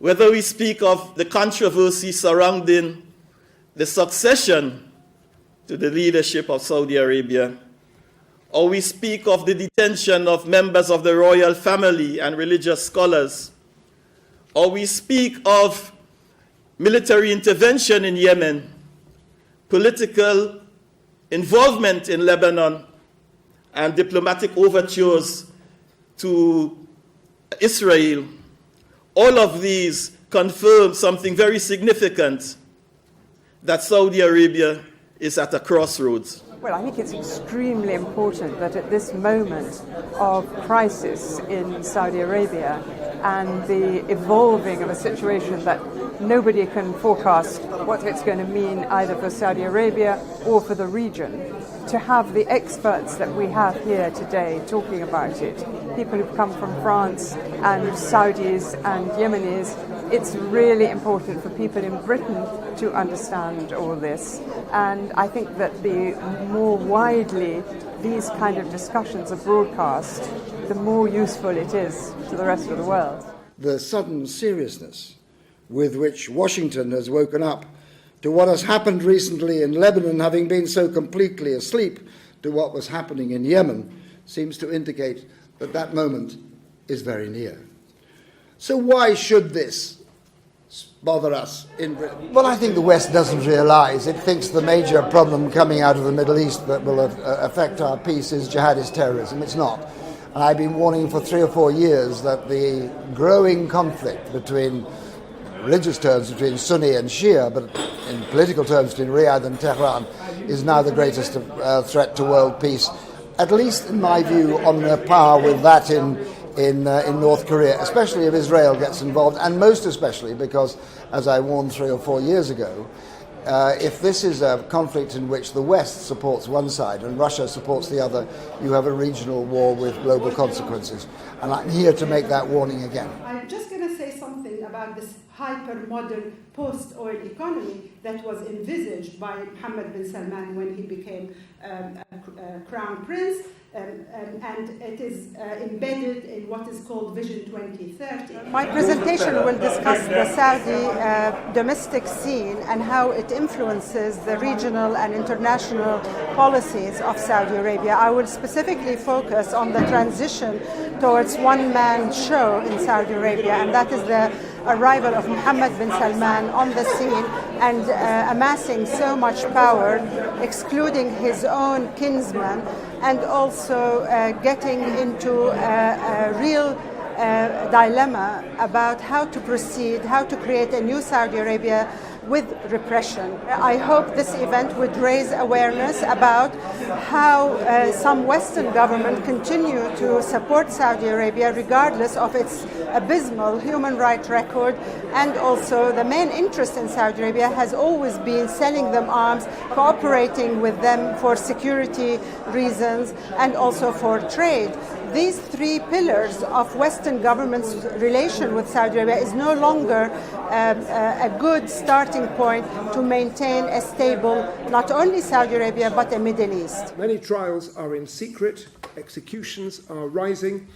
whether we speak of the controversy surrounding the succession to the leadership of Saudi Arabia, or we speak of the detention of members of the royal family and religious scholars, or we speak of military intervention in Yemen, political involvement in Lebanon, and diplomatic overtures to Israel, all of these confirm something very significant, that Saudi Arabia is at a crossroads. Well, I think it's extremely important that at this moment of crisis in Saudi Arabia and the evolving of a situation that nobody can forecast what it's going to mean either for Saudi Arabia or for the region, to have the experts that we have here today talking about it, people who've come from France and Saudis and Yemenis, it's really important for people in Britain to understand all this. And I think that the more widely these kind of discussions are broadcast, the more useful it is to the rest of the world. The sudden seriousness with which Washington has woken up to what has happened recently in Lebanon, having been so completely asleep to what was happening in Yemen, seems to indicate that that moment is very near. So why should this bother us in Britain? Well, I think the West doesn't realise. It thinks the major problem coming out of the Middle East that will affect our peace is jihadist terrorism. It's not. And I've been warning for 3 or 4 years that the growing conflict between religious terms between Sunni and Shia, but in political terms between Riyadh and Tehran, is now the greatest threat to world peace, at least in my view, on a par with that in North Korea, especially if Israel gets involved, and most especially because, as I warned 3 or 4 years ago, if this is a conflict in which the West supports one side and Russia supports the other, you have a regional war with global consequences. And I'm here to make that warning again. I'm just going to say something about this hyper-modern post-oil economy that was envisaged by Mohammed bin Salman when he became crown prince, and it is embedded in what is called Vision 2030. My presentation will discuss the Saudi domestic scene and how it influences the regional and international policies of Saudi Arabia. I will specifically focus on the transition towards one-man show in Saudi Arabia, and that is the arrival of Mohammed bin Salman on the scene and amassing so much power, excluding his own kinsmen, and also getting into a real dilemma about how to proceed, how to create a new Saudi Arabia with repression. I hope this event would raise awareness about how some Western governments continue to support Saudi Arabia regardless of its abysmal human rights record, and also the main interest in Saudi Arabia has always been selling them arms, cooperating with them for security reasons and also for trade. These 3 pillars of Western government's relation with Saudi Arabia is no longer a good starting point to maintain a stable, not only Saudi Arabia, but the Middle East. Many trials are in secret, executions are rising,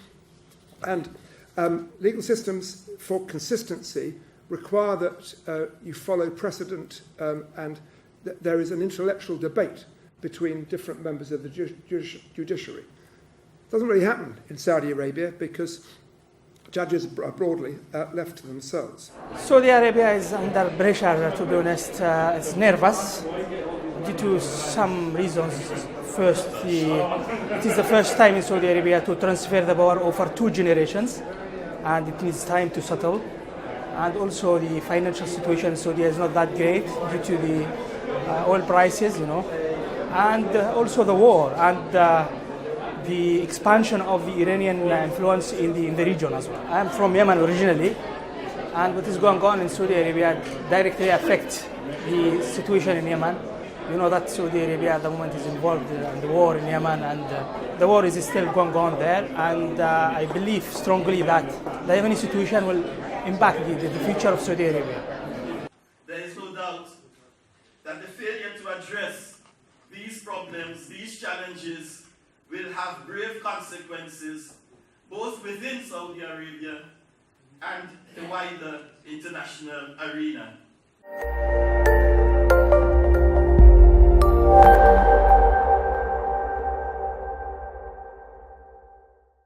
and legal systems for consistency require that you follow precedent, and there is an intellectual debate between different members of the judiciary. It doesn't really happen in Saudi Arabia because judges are broadly left to themselves. Saudi Arabia is under pressure, to be honest. It's nervous due to some reasons. First, it is the first time in Saudi Arabia to transfer the power over 2 generations, and it needs time to settle. And also the financial situation in Saudi is not that great due to the oil prices, and also the war and the expansion of the Iranian influence in the region as well. I'm from Yemen originally, and what is going on in Saudi Arabia directly affects the situation in Yemen. You know that Saudi Arabia at the moment is involved in the war in Yemen, and the war is still going on there, and I believe strongly that the Yemeni situation will impact the future of Saudi Arabia. There is no doubt that the failure to address these problems, these challenges, will have grave consequences both within Saudi Arabia and the wider international arena.